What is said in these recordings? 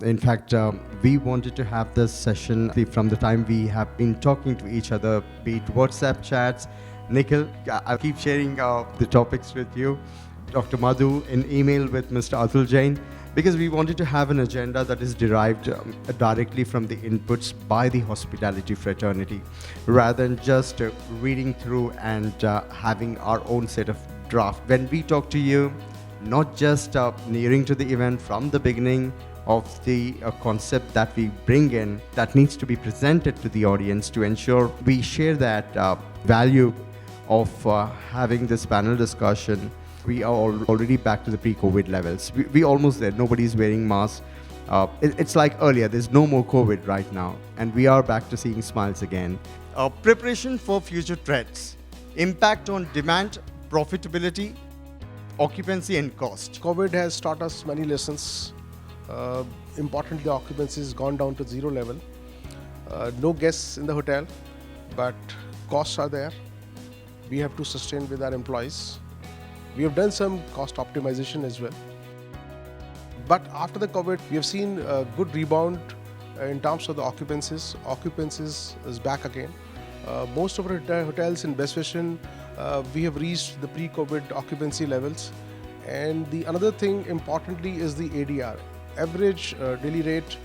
In fact, we wanted to have this session from the time we have been talking to each other, be it WhatsApp chats. Nikhil, I'll keep sharing the topics with you. Dr. Madhu, in email with Mr. Atul Jain, because we wanted to have an agenda that is derived directly from the inputs by the hospitality fraternity, rather than just reading through and having our own set of draft. When we talk to you, not just nearing to the event from the beginning of the concept that we bring in, that needs to be presented to the audience to ensure we share that value of having this panel discussion. We are already back to the pre-COVID levels. We almost there. Nobody's wearing masks. It's like earlier. There's no more COVID right now, and we are back to seeing smiles again. Preparation for future threats, impact on demand, profitability, occupancy, and cost. COVID has taught us many lessons. Importantly, occupancy has gone down to zero level. No guests in the hotel, but costs are there. We have to sustain with our employees. We have done some cost optimization as well. But after the COVID, we have seen a good rebound in terms of the occupancies. Occupancies is back again. Most of our hotels in best fashion, we have reached the pre-COVID occupancy levels. And the another thing importantly is the ADR. Average daily rate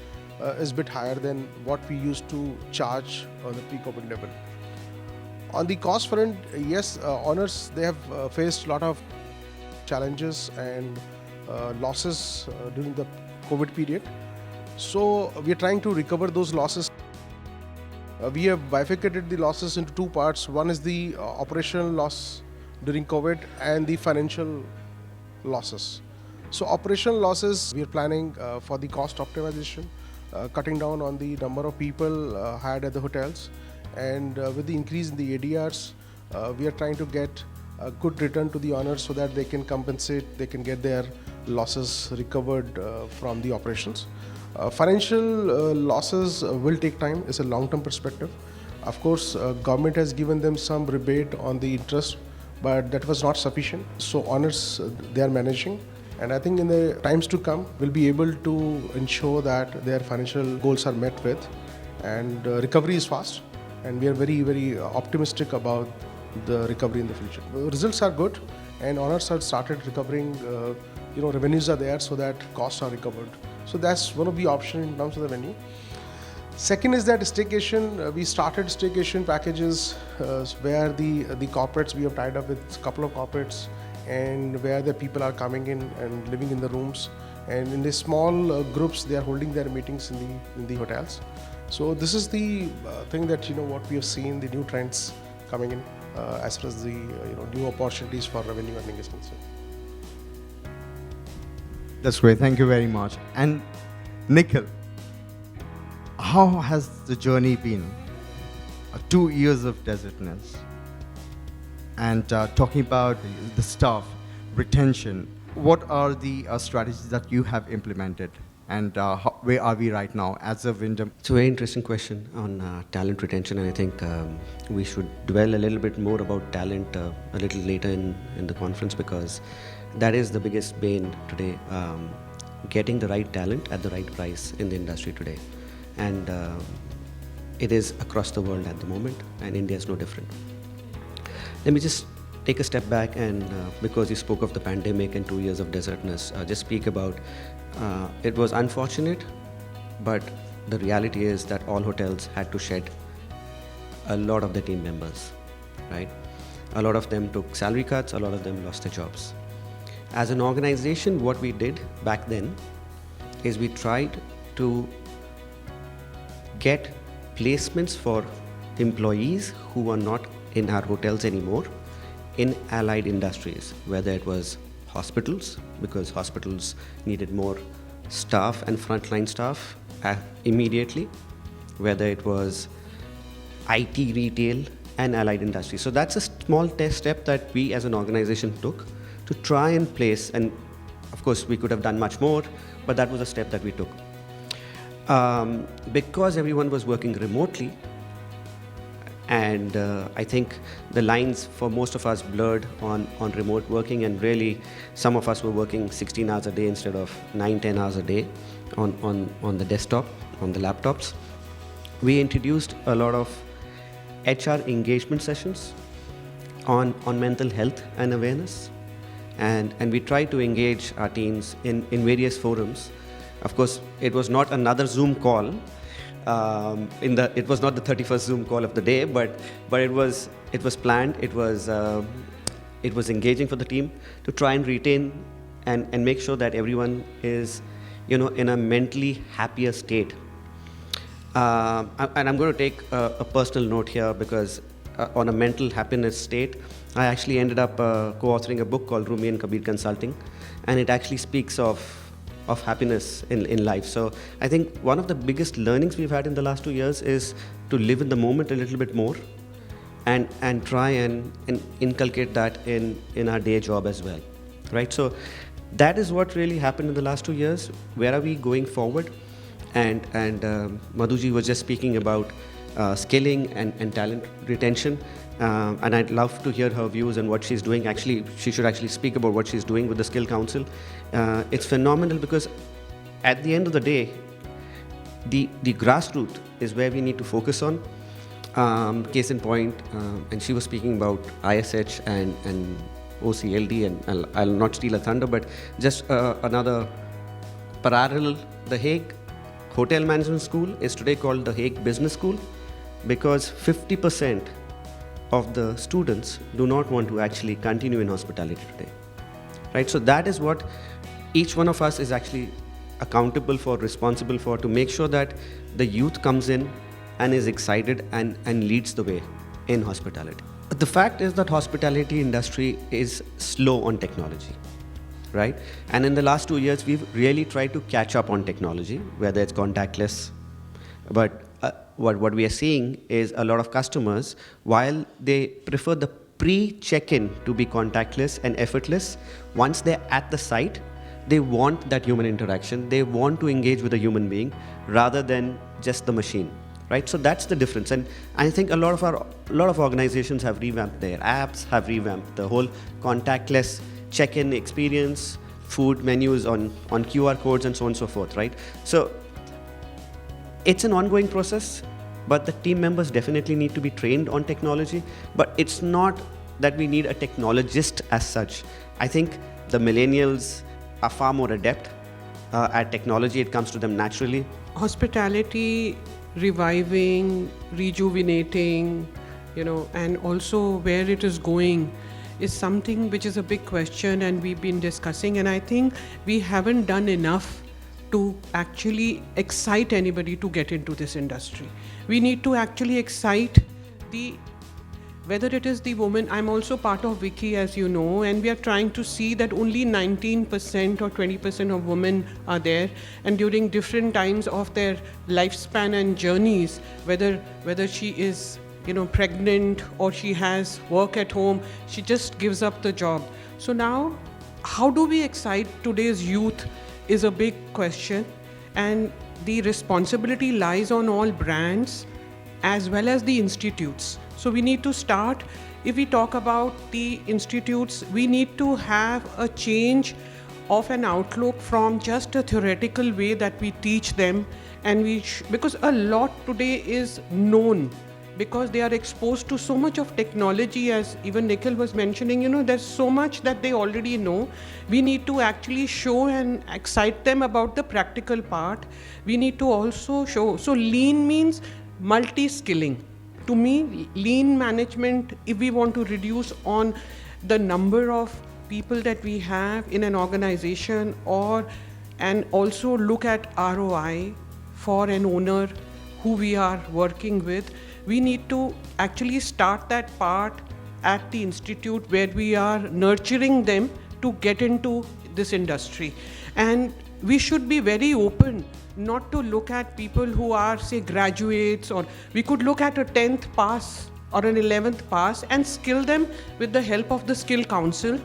is a bit higher than what we used to charge on the pre-COVID level. On the cost front, yes, owners, they have faced a lot of challenges and losses during the COVID period. So we are trying to recover those losses. We have bifurcated the losses into two parts. One is the operational loss during COVID and the financial losses. So operational losses, we are planning for the cost optimization, cutting down on the number of people hired at the hotels. And with the increase in the ADRs, we are trying to get a good return to the owners so that they can compensate, they can get their losses recovered from the operations. Financial losses will take time. It's a long-term perspective. Of course, government has given them some rebate on the interest, but that was not sufficient. So owners, they are managing. And I think in the times to come, we'll be able to ensure that their financial goals are met with, and recovery is fast. And we are very, very optimistic about the recovery in the future. The results are good, and owners have started recovering. Revenues are there, so that costs are recovered. So that's one of the options in terms of the venue. Second is that staycation. We started staycation packages where the corporates, we have tied up with a couple of corporates, and where the people are coming in and living in the rooms. And in the small groups, they are holding their meetings in the hotels. So this is the thing that, what we have seen, the new trends coming in as far as the new opportunities for revenue earning is concerned. That's great. Thank you very much. And Nikhil, how has the journey been? 2 years of desertness. And talking about the staff, retention, what are the strategies that you have implemented? And where are we right now as a Wyndham? It's a very interesting question on talent retention, and I think we should dwell a little bit more about talent a little later in the conference, because that is the biggest bane today, getting the right talent at the right price in the industry today. And it is across the world at the moment, and India is no different. Let me just take a step back and, because you spoke of the pandemic and 2 years of desertness, just speak about it was unfortunate, but the reality is that all hotels had to shed a lot of their team members, right? A lot of them took salary cuts, a lot of them lost their jobs. As an organization, what we did back then is we tried to get placements for employees who were not in our hotels anymore in allied industries, whether it was hospitals, because hospitals needed more staff and frontline staff immediately, whether it was IT, retail, and allied industries. So that's a small test step that we as an organization took to try and place, and of course we could have done much more, but that was a step that we took. Because everyone was working remotely, And I think the lines for most of us blurred on remote working, and really some of us were working 16 hours a day instead of 9-10 hours a day on the desktop, on the laptops. We introduced a lot of HR engagement sessions on mental health and awareness, and we tried to engage our teams in various forums. Of course, it was not another Zoom call. It was not the 31st Zoom call of the day, but it was planned. It was engaging for the team to try and retain and make sure that everyone is, in a mentally happier state. And I'm going to take a personal note here, because on a mental happiness state, I actually ended up co-authoring a book called Rumi and Kabir Consulting, and it actually speaks of happiness in life. So I think one of the biggest learnings we've had in the last 2 years is to live in the moment a little bit more, and try and inculcate that in our day job as well, right? So that is what really happened in the last 2 years. Where are we going forward? And Madhuji was just speaking about skilling and talent retention, and I'd love to hear her views and what she's doing. Actually, she should actually speak about what she's doing with the Skill Council. It's phenomenal, because at the end of the day, the grassroots is where we need to focus on. Case in point, and she was speaking about ISH and OCLD, and I'll not steal a thunder, but just another parallel. The Hague Hotel Management School is today called the Hague Business School, because 50% of the students do not want to actually continue in hospitality today, right? So that is what each one of us is actually accountable for, responsible for, to make sure that the youth comes in and is excited and leads the way in hospitality. But the fact is that hospitality industry is slow on technology, right? And in the last 2 years, we've really tried to catch up on technology, whether it's contactless. But what we are seeing is a lot of customers, while they prefer the pre-check-in to be contactless and effortless, once they're at the site, they want that human interaction. They want to engage with a human being rather than just the machine, right? So that's the difference. And I think a lot of organizations have revamped their apps, have revamped the whole contactless check-in experience, food menus on QR codes, and so on and so forth, right? So it's an ongoing process, but the team members definitely need to be trained on technology. But it's not that we need a technologist as such. I think the millennials are far more adept at technology. It comes to them naturally. Hospitality reviving, rejuvenating, and also where it is going is something which is a big question, and we've been discussing, and I think we haven't done enough to actually excite anybody to get into this industry. We need to actually excite whether it is the woman. I'm also part of Wiki, as you know, and we are trying to see that only 19% or 20% of women are there, and during different times of their lifespan and journeys, whether she is pregnant or she has work at home, she just gives up the job. So now, how do we excite today's youth is a big question, and the responsibility lies on all brands as well as the institutes. So we need to start, if we talk about the institutes, we need to have a change of an outlook from just a theoretical way that we teach them, and because a lot today is known, because they are exposed to so much of technology, as even Nikhil was mentioning, there's so much that they already know. We need to actually show and excite them about the practical part. We need to also show. So lean means multi-skilling. To me, lean management, if we want to reduce on the number of people that we have in an organization, and also look at ROI for an owner who we are working with, we need to actually start that part at the institute where we are nurturing them to get into this industry. And we should be very open not to look at people who are, say, graduates, or we could look at a 10th pass or an 11th pass and skill them with the help of the Skill Council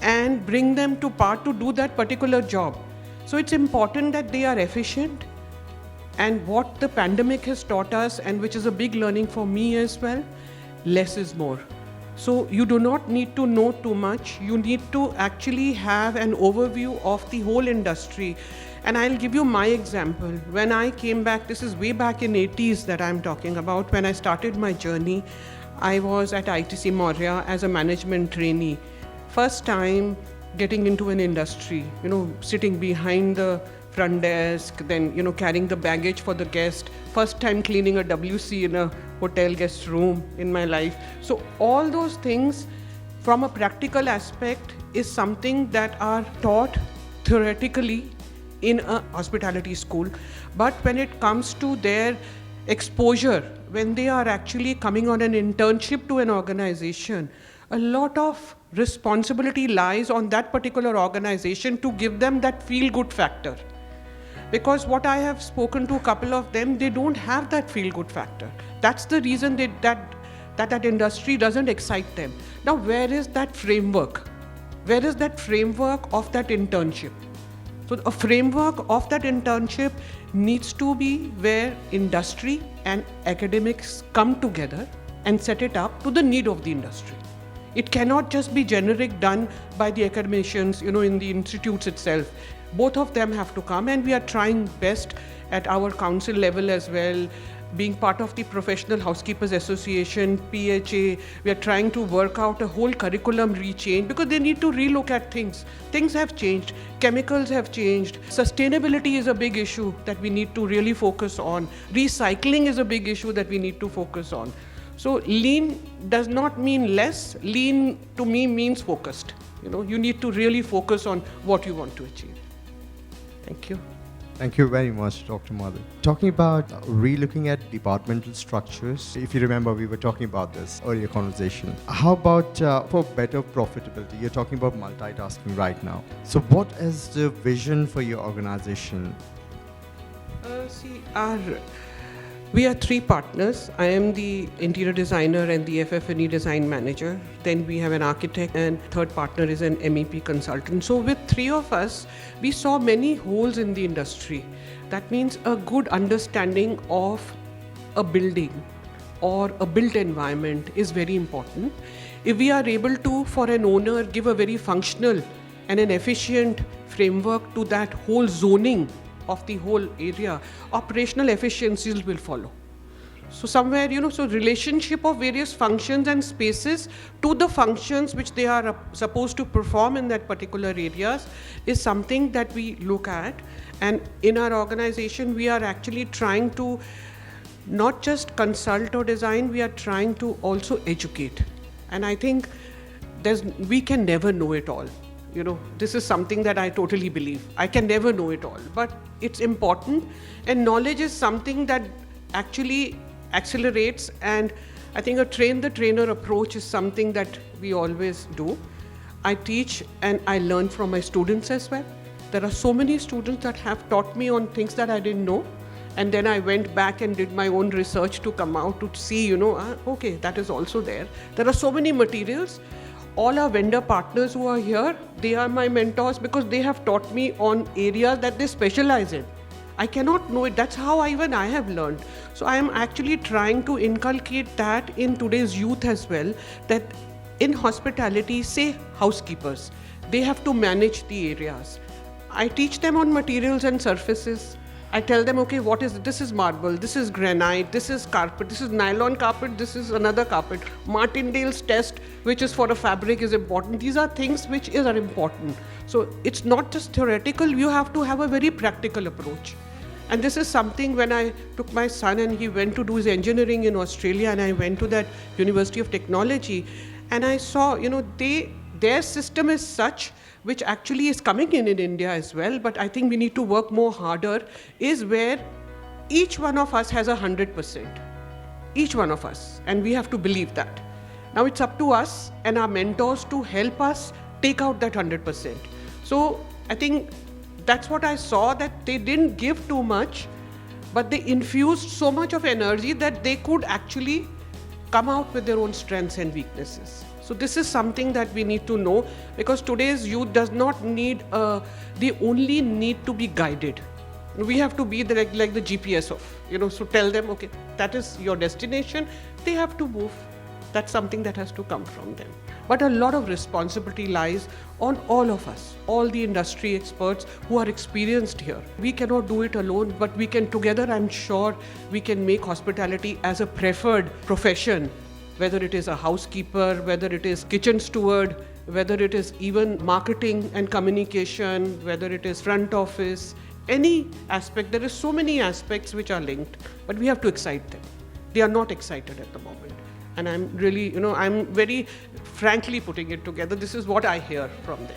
and bring them to part to do that particular job. So it's important that they are efficient. And what the pandemic has taught us, and which is a big learning for me as well, less is more. So you do not need to know too much. You need to actually have an overview of the whole industry. And I'll give you my example. When I came back, this is way back in 80s that I'm talking about, when I started my journey, I was at ITC Maurya as a management trainee. First time getting into an industry, sitting behind the front desk, then, carrying the baggage for the guest. First time cleaning a WC in a hotel guest room in my life. So all those things from a practical aspect is something that are taught theoretically in a hospitality school. But when it comes to their exposure, when they are actually coming on an internship to an organization, a lot of responsibility lies on that particular organization to give them that feel-good factor. Because what I have spoken to a couple of them, they don't have that feel-good factor. That's the reason that industry doesn't excite them. Now, where is that framework? Where is that framework of that internship? So a framework of that internship needs to be where industry and academics come together and set it up to the need of the industry. It cannot just be generic done by the academicians, in the institutes itself. Both of them have to come, and we are trying best at our council level as well. Being part of the Professional Housekeepers Association, PHA, we are trying to work out a whole curriculum rechange because they need to relook at things. Things have changed, chemicals have changed, sustainability is a big issue that we need to really focus on. Recycling is a big issue that we need to focus on. So lean does not mean less. Lean to me means focused. You need to really focus on what you want to achieve. Thank you. Thank you very much, Dr. Madhu. Talking about relooking at departmental structures, if you remember, we were talking about this earlier conversation. How about for better profitability? You're talking about multitasking right now. So what is the vision for your organization? We are three partners. I am the interior designer and the FF&E design manager. Then we have an architect, and third partner is an MEP consultant. So with three of us, we saw many holes in the industry. That means a good understanding of a building or a built environment is very important. If we are able to, for an owner, give a very functional and an efficient framework to that whole zoning of the whole area, operational efficiencies will follow. So somewhere, so relationship of various functions and spaces to the functions which they are supposed to perform in that particular areas is something that we look at. And in our organization, we are actually trying to not just consult or design, we are trying to also educate. And I think we can never know it all. This is something that I totally believe. I can never know it all, but it's important, and knowledge is something that actually accelerates, and I think a train the trainer approach is something that we always do. I teach and I learn from my students as well. There are so many students that have taught me on things that I didn't know, and then I went back and did my own research to come out to see, okay, that is also there. There are so many materials. All our vendor partners who are here, they are my mentors because they have taught me on areas that they specialize in. I cannot know it. That's how even I have learned. So I am actually trying to inculcate that in today's youth as well, that in hospitality, say housekeepers, they have to manage the areas. I teach them on materials and surfaces. I tell them, okay, this is marble, this is granite, this is carpet, this is nylon carpet, this is another carpet. Martindale's test, which is for a fabric, is important. These are things which are important. So it's not just theoretical, you have to have a very practical approach. And this is something when I took my son and he went to do his engineering in Australia, and I went to that University of Technology, and I saw, their system is such, which actually is coming in India as well, but I think we need to work more harder, is where each one of us has 100%. Each one of us, and we have to believe that. Now it's up to us and our mentors to help us take out that 100%. So I think that's what I saw, that they didn't give too much, but they infused so much of energy that they could actually come out with their own strengths and weaknesses. So this is something that we need to know, because today's youth does not need, they only need to be guided. We have to be like the GPS of, so tell them, okay, that is your destination, they have to move. That's something that has to come from them. But a lot of responsibility lies on all of us, all the industry experts who are experienced here. We cannot do it alone, but we can together, I'm sure, we can make hospitality as a preferred profession, whether it is a housekeeper, whether it is kitchen steward, whether it is even marketing and communication, whether it is front office, any aspect. There is so many aspects which are linked, but we have to excite them. They are not excited at the moment. And I'm really, I'm very frankly putting it together. This is what I hear from them.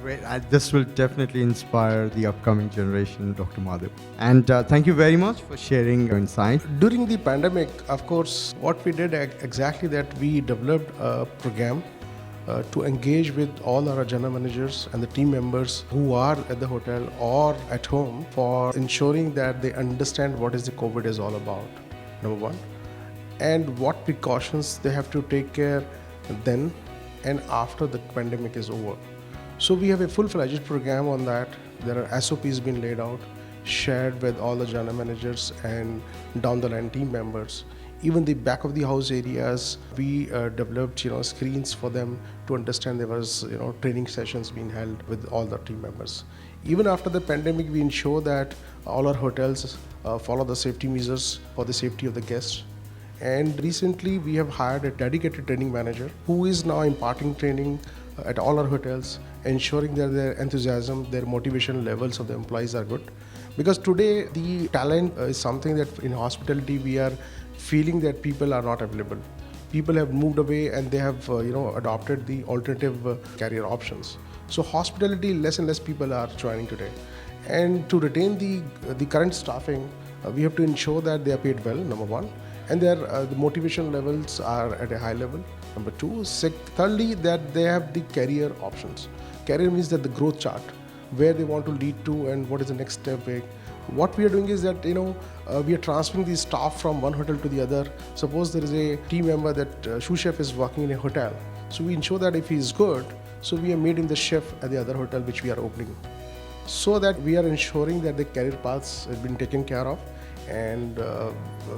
Great. This will definitely inspire the upcoming generation, Dr. Madhu. And thank you very much for sharing your insight. During the pandemic, of course, what we did exactly that we developed a program to engage with all our general managers and the team members who are at the hotel or at home for ensuring that they understand what is the COVID is all about, number one, and what precautions they have to take care then and after the pandemic is over. So we have a full-fledged program on that. There are SOPs being laid out, shared with all the general managers and down the line team members. Even the back of the house areas, we developed screens for them to understand. There was training sessions being held with all the team members. Even after the pandemic, we ensure that all our hotels follow the safety measures for the safety of the guests. And recently, we have hired a dedicated training manager who is now imparting training at all our hotels, ensuring that their enthusiasm, their motivation levels of the employees are good. Because today, the talent is something that in hospitality we are feeling that people are not available. People have moved away and they have adopted the alternative career options. So hospitality, less and less people are joining today. And to retain the current staffing, we have to ensure that they are paid well, number one, and the motivation levels are at a high level. Number two, thirdly, that they have the career options. Career means that the growth chart, where they want to lead to and what is the next step. What we are doing is that we are transferring the staff from one hotel to the other. Suppose there is a team member that sous chef is working in a hotel, so we ensure that if he is good, so we have made him the chef at the other hotel which we are opening, so that we are ensuring that the career paths have been taken care of, and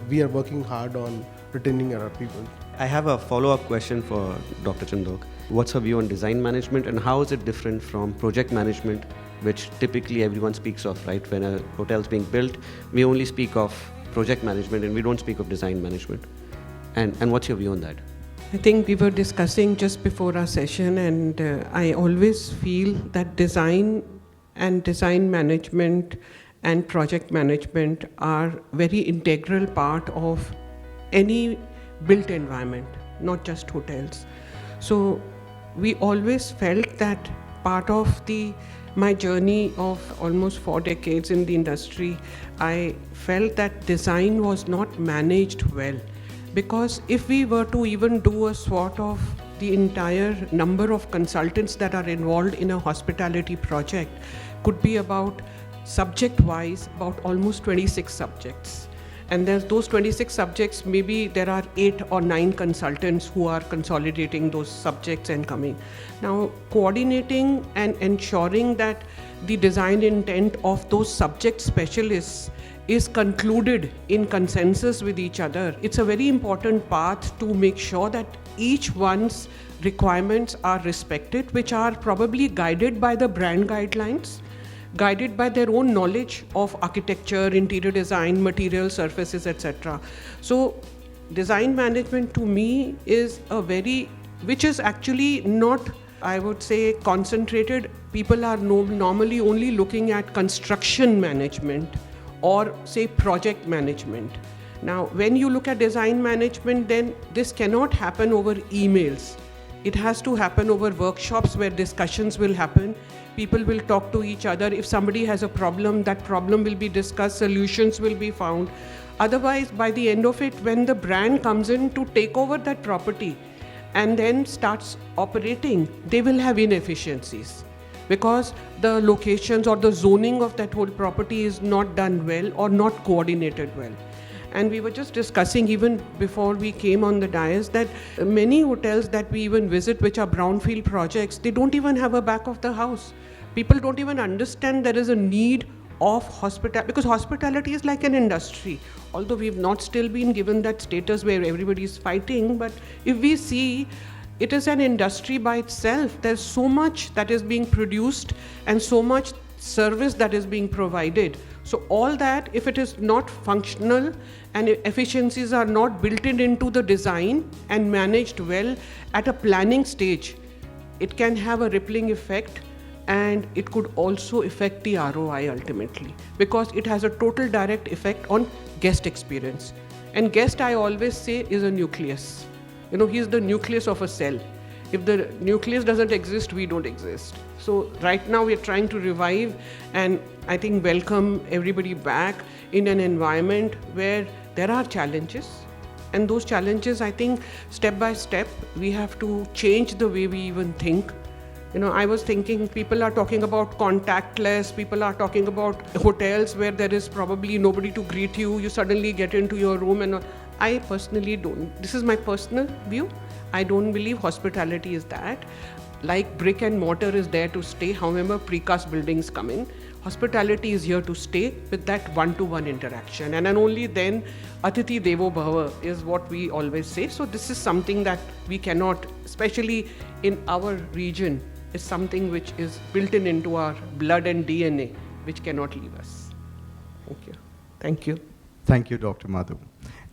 we are working hard on retaining our people. I have a follow-up question for Dr. Chandok. What's her view on design management and how is it different from project management, which typically everyone speaks of, right? When a hotel is being built, we only speak of project management and we don't speak of design management. And what's your view on that? I think we were discussing just before our session, and I always feel that design and design management and project management are very integral part of any built environment, not just hotels. So we always felt that part of my journey of almost 4 decades in the industry, I felt that design was not managed well. Because if we were to even do a SWOT of the entire number of consultants that are involved in a hospitality project, could be about subject-wise, about almost 26 subjects. And there's those 26 subjects, maybe there are 8 or 9 consultants who are consolidating those subjects and coming. Now, coordinating and ensuring that the design intent of those subject specialists is concluded in consensus with each other. It's a very important path to make sure that each one's requirements are respected, which are probably guided by the brand guidelines, guided by their own knowledge of architecture, interior design, material, surfaces, etc. So design management to me is which is actually not, I would say, concentrated. People are normally only looking at construction management or say project management. Now, when you look at design management, then this cannot happen over emails. It has to happen over workshops where discussions will happen. People will talk to each other. If somebody has a problem, that problem will be discussed, solutions will be found. Otherwise, by the end of it, when the brand comes in to take over that property and then starts operating, they will have inefficiencies because the locations or the zoning of that whole property is not done well or not coordinated well. And we were just discussing even before we came on the dais that many hotels that we even visit, which are brownfield projects, they don't even have a back of the house. People don't even understand there is a need of hospitality, because hospitality is like an industry, although we've not still been given that status where everybody is fighting. But if we see, it is an industry by itself. There's so much that is being produced and so much service that is being provided. So all that, if it is not functional and efficiencies are not built into the design and managed well at a planning stage, it can have a rippling effect, and it could also affect the ROI ultimately, because it has a total direct effect on guest experience. And guest, I always say, is a nucleus. He's the nucleus of a cell. If the nucleus doesn't exist, we don't exist. So right now we are trying to revive and I think welcome everybody back in an environment where there are challenges. And those challenges, I think, step by step, we have to change the way we even think. I was thinking, people are talking about contactless, people are talking about hotels where there is probably nobody to greet you. You suddenly get into your room, and I personally don't. This is my personal view. I don't believe hospitality is that. Like brick and mortar is there to stay, however precast buildings come in. Hospitality is here to stay with that one-to-one interaction. And then only then, Atithi Devo Bhava is what we always say. So this is something that we cannot, especially in our region, is something which is built into our blood and DNA, which cannot leave us. Thank you. Thank you. Thank you, Dr. Madhu.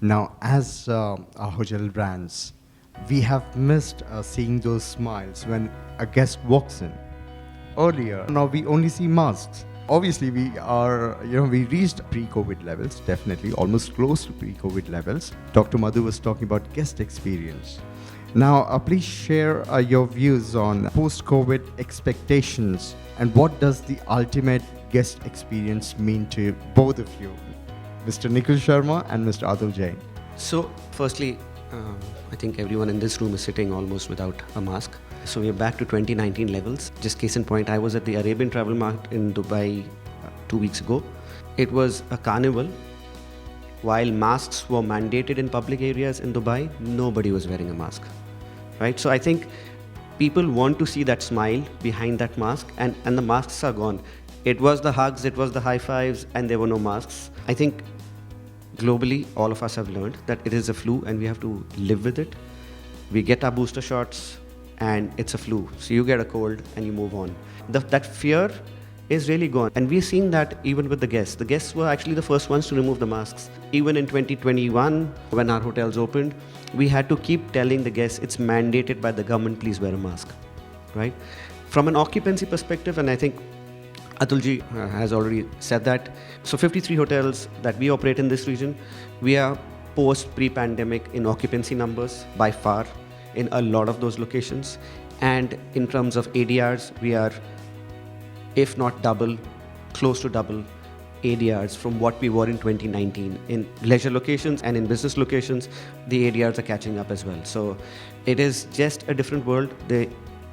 Now, as our hotel brands, we have missed seeing those smiles when a guest walks in. Earlier, now we only see masks. Obviously, we reached pre-COVID levels, definitely, almost close to pre-COVID levels. Dr. Madhu was talking about guest experience. Now, please share your views on post-COVID expectations and what does the ultimate guest experience mean to both of you, Mr. Nikhil Sharma and Mr. Atul Jain. So, firstly, I think everyone in this room is sitting almost without a mask. So we're back to 2019 levels. Just case in point, I was at the Arabian Travel Market in Dubai 2 weeks ago. It was a carnival. While masks were mandated in public areas in Dubai, nobody was wearing a mask, right? So I think people want to see that smile behind that mask, and the masks are gone. It was the hugs, it was the high fives, and there were no masks. I think globally, all of us have learned that it is a flu and we have to live with it. We get our booster shots and it's a flu. So you get a cold and you move on. That fear is really gone. And we're seeing that even with the guests. The guests were actually the first ones to remove the masks. Even in 2021, when our hotels opened, we had to keep telling the guests, it's mandated by the government, please wear a mask, right? From an occupancy perspective, and I think Atulji has already said that. So 53 hotels that we operate in this region, we are post pre-pandemic in occupancy numbers by far in a lot of those locations. And in terms of ADRs, we are, if not double, close to double ADRs from what we were in 2019. In leisure locations and in business locations, the ADRs are catching up as well. So it is just a different world.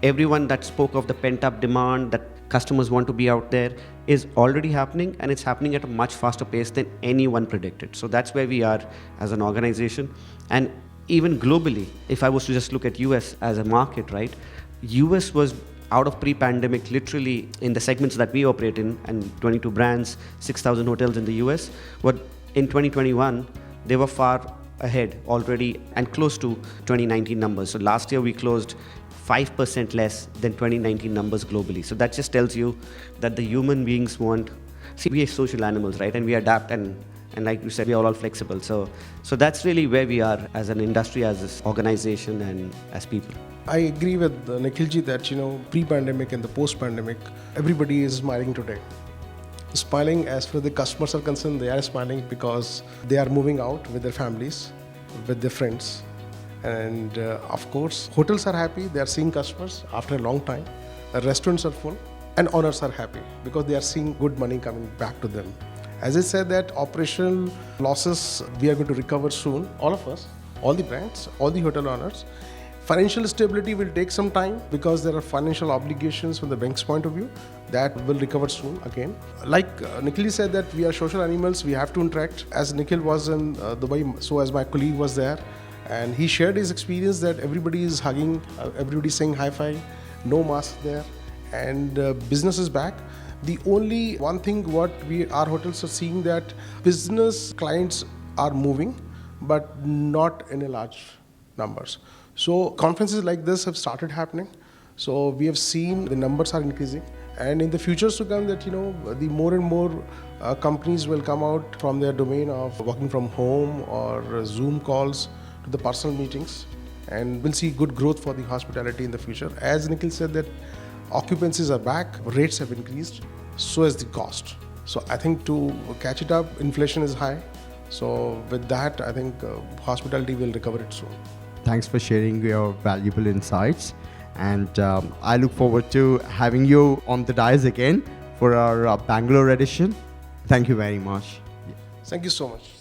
Everyone that spoke of the pent-up demand, that customers want to be out there, is already happening, and it's happening at a much faster pace than anyone predicted. So that's where we are as an organization. And even globally, if I was to just look at US as a market, right? US was out of pre-pandemic literally in the segments that we operate in, and 22 brands, 6,000 hotels in the US. But in 2021, they were far ahead already and close to 2019 numbers. So last year we closed 5% less than 2019 numbers globally. So that just tells you that the human beings want, see, we are social animals, right? And we adapt, and like you said, we are all flexible. So that's really where we are as an industry, as an organization, and as people. I agree with Nikhilji that, pre-pandemic and the post-pandemic, everybody is smiling today. Smiling as far as the customers are concerned, they are smiling because they are moving out with their families, with their friends. And of course, hotels are happy, they are seeing customers after a long time. Restaurants are full and owners are happy because they are seeing good money coming back to them. As I said, that operational losses, we are going to recover soon, all of us, all the brands, all the hotel owners. Financial stability will take some time because there are financial obligations from the bank's point of view that will recover soon again. Like Nikhil said that we are social animals, we have to interact. As Nikhil was in Dubai, so as my colleague was there, and he shared his experience that everybody is hugging, everybody saying high five, no mask there, and business is back. The only one thing what our hotels are seeing that business clients are moving, but not in a large numbers. So conferences like this have started happening. So we have seen the numbers are increasing, and in the futures to come, that the more and more companies will come out from their domain of working from home or Zoom calls to the personal meetings, and we'll see good growth for the hospitality in the future. As Nikhil said, that occupancies are back, rates have increased, so is the cost. So I think to catch it up, inflation is high. So with that, I think hospitality will recover it soon. Thanks for sharing your valuable insights. And I look forward to having you on the dais again for our Bangalore edition. Thank you very much. Thank you so much.